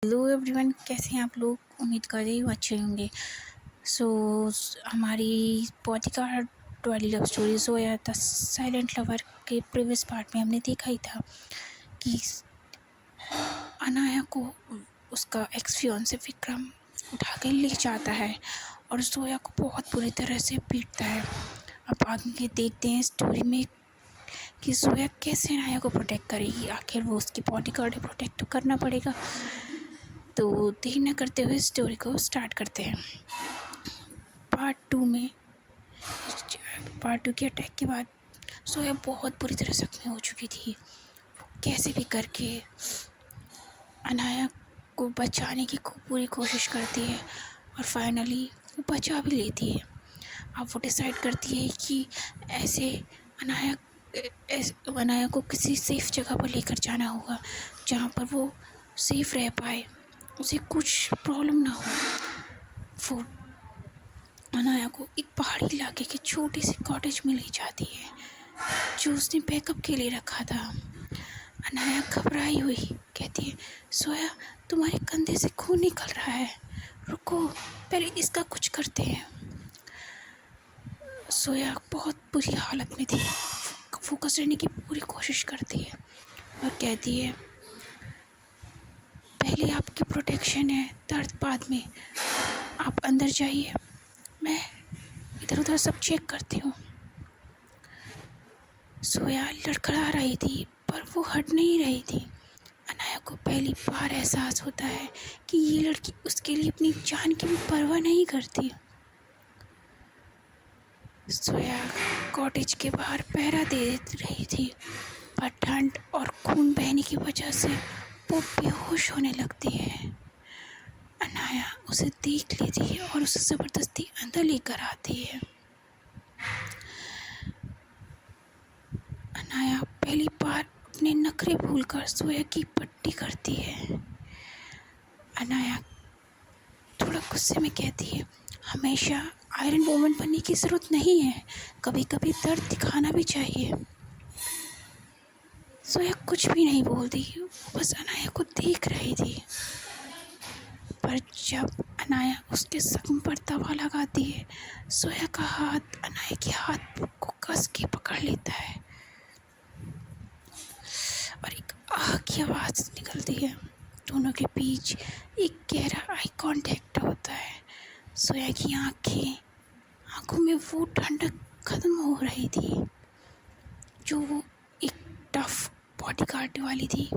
Hello everyone, कैसे हैं आप लोग। उम्मीद कर रही हूँ अच्छे होंगे। सो हमारी बॉडीगार्ड वाली love story Zoya the silent lover के प्रीवियस पार्ट में हमने देखा ही था कि अनाया को उसका एक्स फियांसे विक्रम उठा कर ले जाता है और जोया को बहुत बुरी तरह से पीटता है। अब आगे देखते हैं स्टोरी में कि जोया कैसे अनाया को प्रोटेक्ट करेगी। आखिर वो उसकी बॉडीगार्ड है, प्रोटेक्ट तो करना पड़ेगा। तो देर न करते हुए स्टोरी को स्टार्ट करते हैं। पार्ट टू के अटैक के बाद सोया बहुत बुरी तरह जख्मी हो चुकी थी। वो कैसे भी करके अनाया को बचाने की पूरी कोशिश करती है और फाइनली वो बचा भी लेती है। अब वो डिसाइड करती है कि ऐसे अनाया को किसी सेफ़ जगह पर लेकर जाना होगा जहाँ पर वो सेफ़ रह पाए, उसे कुछ प्रॉब्लम ना हो। वो अनाया को एक पहाड़ी इलाके के छोटे से कॉटेज में ले जाती है जो उसने बैकअप के लिए रखा था। अनाया घबराई हुई कहती है, सोया तुम्हारे कंधे से खून निकल रहा है, रुको पहले इसका कुछ करते हैं। सोया बहुत बुरी हालत में थी, फोकस रहने की पूरी कोशिश करती है और कहती है, पहले आपकी प्रोटेक्शन है, दर्द बाद में, आप अंदर जाइए, मैं इधर उधर सब चेक करती हूँ। सोया लड़खड़ा रही थी पर वो हट नहीं रही थी। अनाया को पहली बार एहसास होता है कि ये लड़की उसके लिए अपनी जान की भी परवाह नहीं करती। सोया कॉटेज के बाहर पहरा दे रही थी पर ठंड और खून बहने की वजह से वो बेहोश होने लगती है। अनाया उसे देख लेती है और उसे ज़बरदस्ती अंदर लेकर आती है। अनाया पहली बार अपने नखरे भूलकर सोया की पट्टी करती है। अनाया थोड़ा गुस्से में कहती है, हमेशा आयरन वुमन बनने की ज़रूरत नहीं है, कभी कभी दर्द दिखाना भी चाहिए। सोया कुछ भी नहीं बोलती, बस अनाया को देख रही थी। पर जब अनाया उसके जख्म पर दवा लगाती है, सोया का हाथ अनाया के हाथ को कस के पकड़ लेता है और एक आह की आवाज़ निकलती है। दोनों के बीच एक गहरा आई कांटेक्ट होता है। सोया की आंखों में वो ठंडक ख़त्म हो रही थी जो वो एक टफ बॉडीगार्ड वाली थी।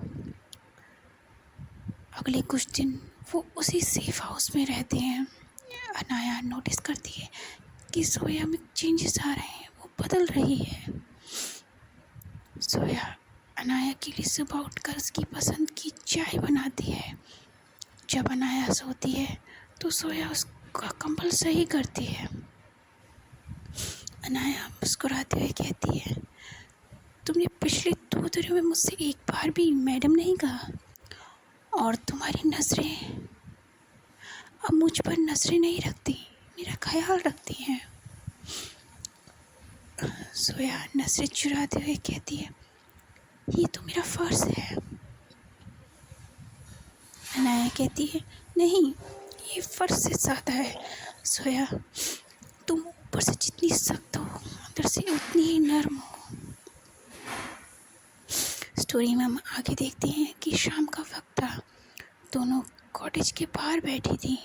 अगले कुछ दिन वो उसी सेफ हाउस में रहते हैं। अनाया नोटिस करती है कि सोया में चेंजेस आ रहे हैं, वो बदल रही है। सोया अनाया के लिए सुबह उठकर उसकी पसंद की चाय बनाती है। जब अनाया सोती है तो सोया उसका कंबल सही करती है। अनाया मुस्कुराते हुए कहती है, तुमने पिछले 2 दिनों में मुझसे एक बार भी मैडम नहीं कहा और तुम्हारी नज़रें अब मुझ पर नज़रें नहीं रखती, मेरा ख्याल रखती हैं। सोया नज़रें चुराते हुए कहती है, ये तो मेरा फ़र्ज़ है। अनाया कहती है, नहीं ये फ़र्ज़ से ज़्यादा है। सोया तुम ऊपर से जितनी सख्त हो अंदर से उतनी ही नर्म हो। स्टोरी में हम आगे देखते हैं कि शाम का वक्त था, दोनों कॉटेज के बाहर बैठी थी।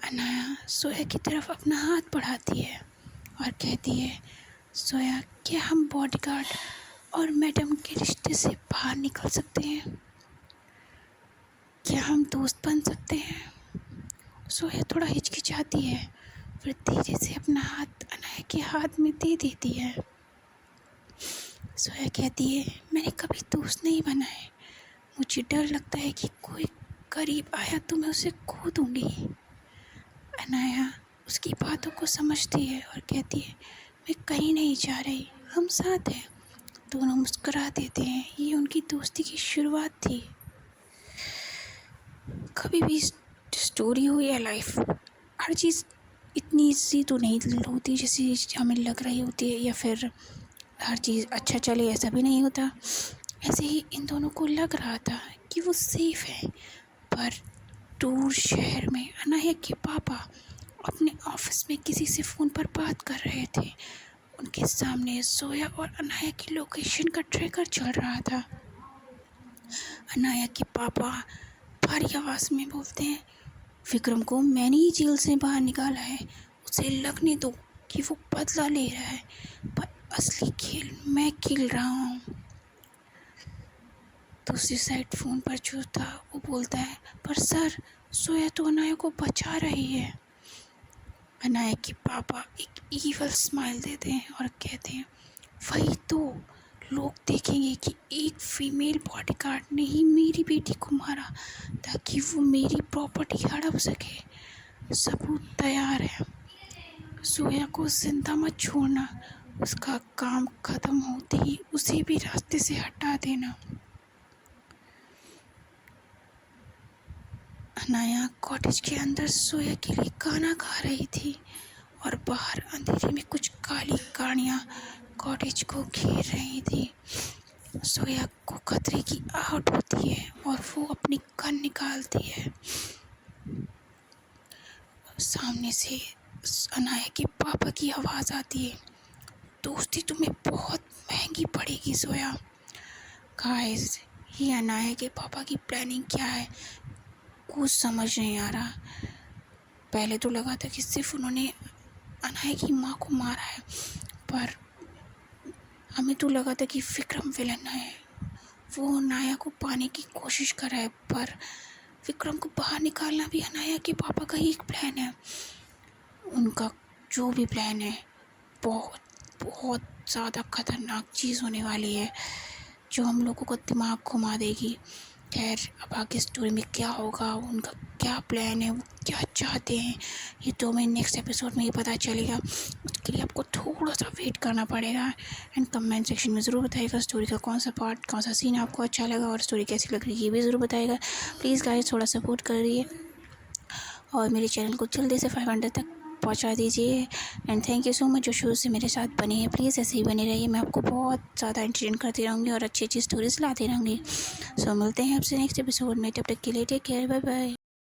अनाया सोया की तरफ अपना हाथ बढ़ाती है और कहती है, सोया क्या हम बॉडीगार्ड और मैडम के रिश्ते से बाहर निकल सकते हैं? क्या हम दोस्त बन सकते हैं? सोया थोड़ा हिचकिचाती है, फिर धीरे से अपना हाथ अनाया के हाथ में दे देती है। सोया कहती है, मैंने कभी दोस्त नहीं बनाए, मुझे डर लगता है कि कोई करीब आया तो मैं उसे खो दूँगी। अनाया उसकी बातों को समझती है और कहती है, मैं कहीं नहीं जा रही, हम साथ हैं। दोनों मुस्कुरा देते हैं। ये उनकी दोस्ती की शुरुआत थी। कभी भी स्टोरी हो या लाइफ, हर चीज़ इतनी ईजी तो नहीं होती जैसे हमें लग रही होती है, या फिर हर चीज़ अच्छा चले ऐसा भी नहीं होता। ऐसे ही इन दोनों को लग रहा था कि वो सेफ़ है, पर दूर शहर में अनाया के पापा अपने ऑफिस में किसी से फ़ोन पर बात कर रहे थे। उनके सामने जोया और अनाया की लोकेशन का ट्रैकर चल रहा था। अनाया के पापा भारी आवाज़ में बोलते हैं, विक्रम को मैंने ही जेल से बाहर निकाला है, उसे लगने दो कि वो बदला ले रहा है, पर असली खेल मैं खेल रहा हूँ। दूसरी साइड फ़ोन पर जो था वो बोलता है, पर सर जोया तो अनाया को बचा रही है। अनाया के पापा एक ईवल स्माइल देते हैं और कहते हैं, वही तो, लोग देखेंगे कि एक फीमेल बॉडीगार्ड ने ही मेरी बेटी को मारा ताकि वो मेरी प्रॉपर्टी हड़प सके। सबूत तैयार है। जोया को जिंदा मत छोड़ना, उसका काम ख़त्म होते ही उसे भी रास्ते से हटा देना। अनाया कॉटेज के अंदर जोया के लिए खाना खा रही थी और बाहर अंधेरे में कुछ काली गाड़ियाँ कॉटेज को घेर रही थी। जोया को खतरे की आहट होती है और वो अपनी गन निकालती है। सामने से अनाया के पापा की आवाज़ आती है, दोस्ती तुम्हें बहुत महंगी पड़ेगी जोया। गाइस, ये अनाया के पापा की प्लानिंग क्या है कुछ समझ नहीं आ रहा। पहले तो लगा था कि सिर्फ उन्होंने अनाया की माँ को मारा है, पर हमें तो लगा था कि विक्रम विलन है, वो अनाया को पाने की कोशिश कर रहा है, पर विक्रम को बाहर निकालना भी अनाया के पापा का ही एक प्लान है। उनका जो भी प्लान है बहुत बहुत ज़्यादा खतरनाक चीज़ होने वाली है जो हम लोगों को दिमाग घुमा देगी। खैर, अब आगे स्टोरी में क्या होगा, उनका क्या प्लान है, वो क्या चाहते हैं, ये तो हमें नेक्स्ट एपिसोड में ही पता चलेगा। उसके लिए आपको थोड़ा सा वेट करना पड़ेगा। एंड कमेंट सेक्शन में ज़रूर बताइएगा स्टोरी का कौन सा पार्ट, कौन सा सीन आपको अच्छा लगा और स्टोरी कैसी लग रही है ये भी ज़रूर बताइएगा। प्लीज़ गाइस, थोड़ा सपोर्ट करिए और मेरे चैनल को जल्दी से 500 तक पहुंचा दीजिए। And thank you so much जो शुरू से मेरे साथ बने हैं। प्लीज़ ऐसे ही बने रहिए, मैं आपको बहुत ज़्यादा एंटरटेन करती रहूँगी और अच्छी अच्छी स्टोरीज लाती रहूँगी। सो मिलते हैं आपसे नेक्स्ट एपिसोड में, तब तक के लिए टेक केयर, बाय बाय।